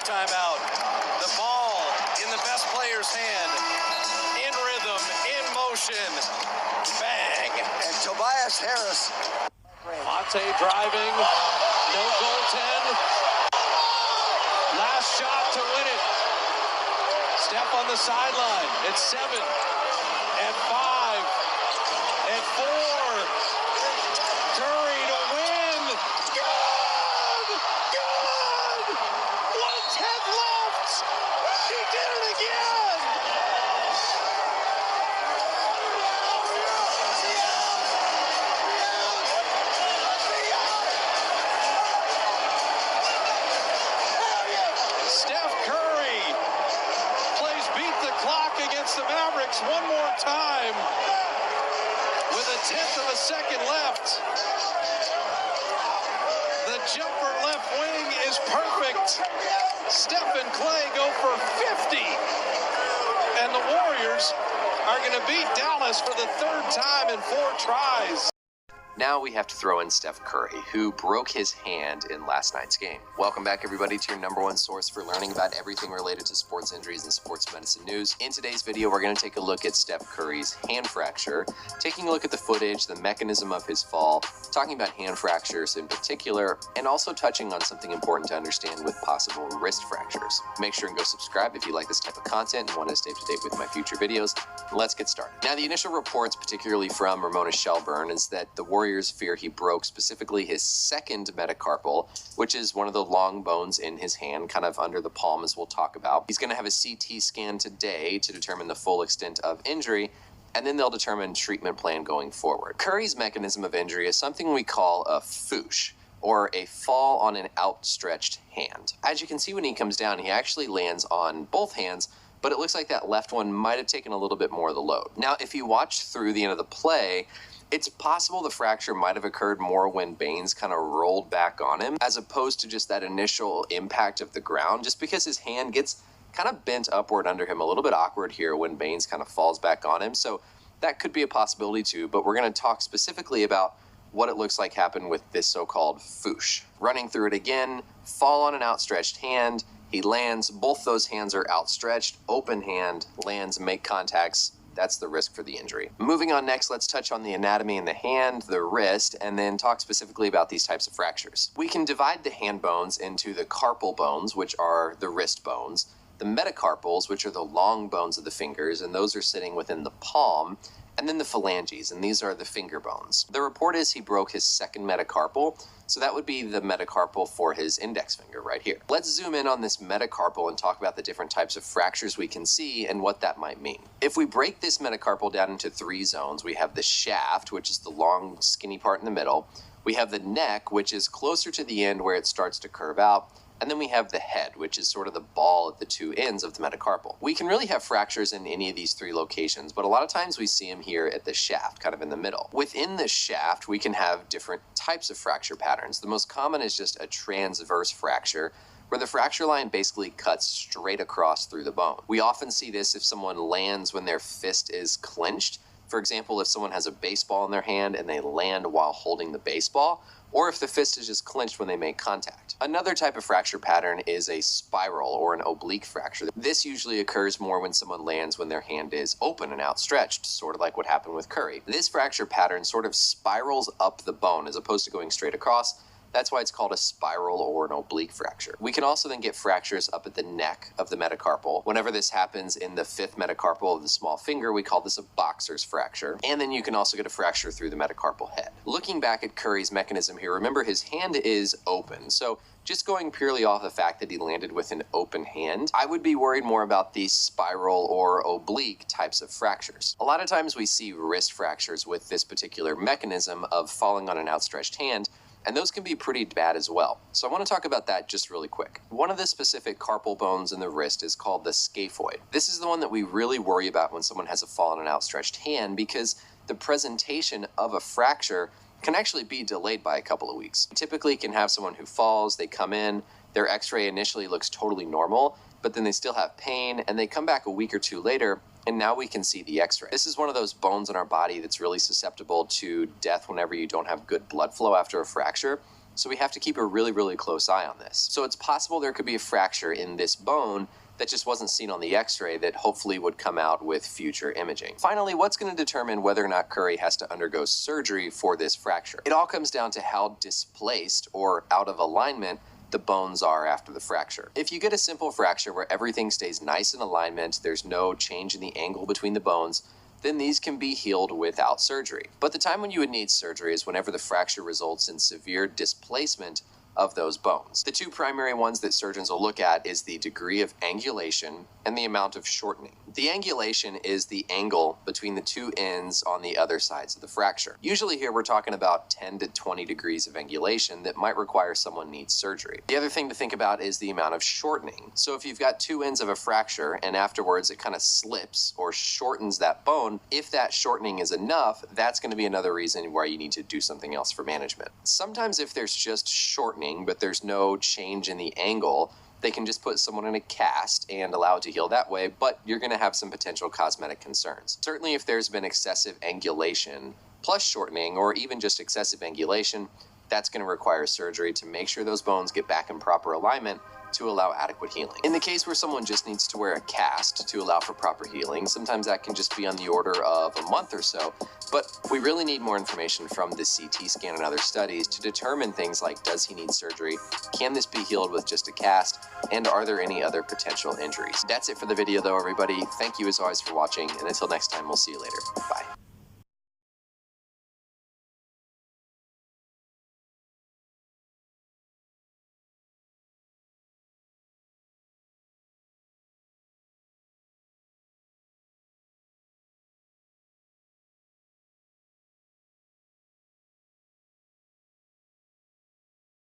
timeout. The ball in the best player's hand, in rhythm, in motion. Bang. And Tobias Harris. Monte driving, no goaltend. Last shot to win it. Steph on the sideline at 7, at 5, at 4. Curry to win. Good! Good! 1:10 left. He did it again. Steph Curry plays beat the clock against the Mavericks one more time with 1/10 of a second left. The jumper left wing is perfect. Steph and Clay go for 50. And the Warriors are going to beat Dallas for the 3rd time in 4 tries. Now we have to throw in Steph Curry, who broke his hand in last night's game. Welcome back, everybody, to your #1 source for learning about everything related to sports injuries and sports medicine news. In today's video, we're going to take a look at Steph Curry's hand fracture, taking a look at the footage, the mechanism of his fall, talking about hand fractures in particular, and also touching on something important to understand with possible wrist fractures. Make sure and go subscribe if you like this type of content and want to stay up to date with my future videos. Let's get started. Now, the initial reports, particularly from Ramona Shelburne, is that the Warriors fear he broke specifically his second metacarpal, which is one of the long bones in his hand, kind of under the palm, as we'll talk about. He's going to have a CT scan today to determine the full extent of injury, and then they'll determine treatment plan going forward. Curry's mechanism of injury is something we call a foosh, or a fall on an outstretched hand. As you can see when he comes down, he actually lands on both hands, but it looks like that left one might have taken a little bit more of the load. Now, if you watch through the end of the play, it's possible the fracture might have occurred more when Baines kind of rolled back on him, as opposed to just that initial impact of the ground, just because his hand gets kind of bent upward under him, a little bit awkward here when Baines kind of falls back on him. So that could be a possibility too, but we're going to talk specifically about what it looks like happened with this so-called foosh. Running through it again, fall on an outstretched hand, he lands, both those hands are outstretched, open hand, lands, make contacts. That's the risk for the injury. Moving on next, let's touch on the anatomy in the hand, the wrist, and then talk specifically about these types of fractures. We can divide the hand bones into the carpal bones, which are the wrist bones, the metacarpals, which are the long bones of the fingers, and those are sitting within the palm, and then the phalanges, and these are the finger bones. The report is he broke his second metacarpal, so that would be the metacarpal for his index finger right here. Let's zoom in on this metacarpal and talk about the different types of fractures we can see and what that might mean. If we break this metacarpal down into 3 zones, we have the shaft, which is the long, skinny part in the middle. We have the neck, which is closer to the end where it starts to curve out. And then we have the head, which is sort of the ball at the 2 ends of the metacarpal. We can really have fractures in any of these 3 locations, but a lot of times we see them here at the shaft, kind of in the middle. Within the shaft, we can have different types of fracture patterns. The most common is just a transverse fracture, where the fracture line basically cuts straight across through the bone. We often see this if someone lands when their fist is clenched. For example, if someone has a baseball in their hand and they land while holding the baseball, or if the fist is just clenched when they make contact. Another type of fracture pattern is a spiral or an oblique fracture. This usually occurs more when someone lands when their hand is open and outstretched, sort of like what happened with Curry. This fracture pattern sort of spirals up the bone as opposed to going straight across. That's why it's called a spiral or an oblique fracture. We can also then get fractures up at the neck of the metacarpal. Whenever this happens in the 5th metacarpal of the small finger, we call this a boxer's fracture. And then you can also get a fracture through the metacarpal head. Looking back at Curry's mechanism here, remember his hand is open. So just going purely off the fact that he landed with an open hand, I would be worried more about these spiral or oblique types of fractures. A lot of times we see wrist fractures with this particular mechanism of falling on an outstretched hand, and those can be pretty bad as well. So I want to talk about that just really quick. One of the specific carpal bones in the wrist is called the scaphoid. This is the one that we really worry about when someone has a fall on an outstretched hand, because the presentation of a fracture can actually be delayed by a couple of weeks. Typically, you can have someone who falls, they come in, their x-ray initially looks totally normal, but then they still have pain, and they come back a week or 2 later, and now we can see the x-ray. This is one of those bones in our body that's really susceptible to death whenever you don't have good blood flow after a fracture. So we have to keep a really, really close eye on this. So it's possible there could be a fracture in this bone that just wasn't seen on the x-ray that hopefully would come out with future imaging. Finally, what's going to determine whether or not Curry has to undergo surgery for this fracture? It all comes down to how displaced or out of alignment the bones are after the fracture. If you get a simple fracture where everything stays nice in alignment, there's no change in the angle between the bones, then these can be healed without surgery. But the time when you would need surgery is whenever the fracture results in severe displacement of those bones. The two primary ones that surgeons will look at is the degree of angulation and the amount of shortening. The angulation is the angle between the two ends on the other sides of the fracture. Usually here we're talking about 10 to 20 degrees of angulation that might require someone needs surgery. The other thing to think about is the amount of shortening. So if you've got two ends of a fracture and afterwards it kind of slips or shortens that bone, if that shortening is enough, that's going to be another reason why you need to do something else for management. Sometimes if there's just shortening but there's no change in the angle, they can just put someone in a cast and allow it to heal that way, but you're going to have some potential cosmetic concerns. Certainly if there's been excessive angulation plus shortening, or even just excessive angulation, that's going to require surgery to make sure those bones get back in proper alignment to allow adequate healing. In the case where someone just needs to wear a cast to allow for proper healing, sometimes that can just be on the order of a month or so, but we really need more information from the CT scan and other studies to determine things like, does he need surgery? Can this be healed with just a cast? And are there any other potential injuries? That's it for the video though, everybody. Thank you as always for watching, and until next time, we'll see you later. Bye.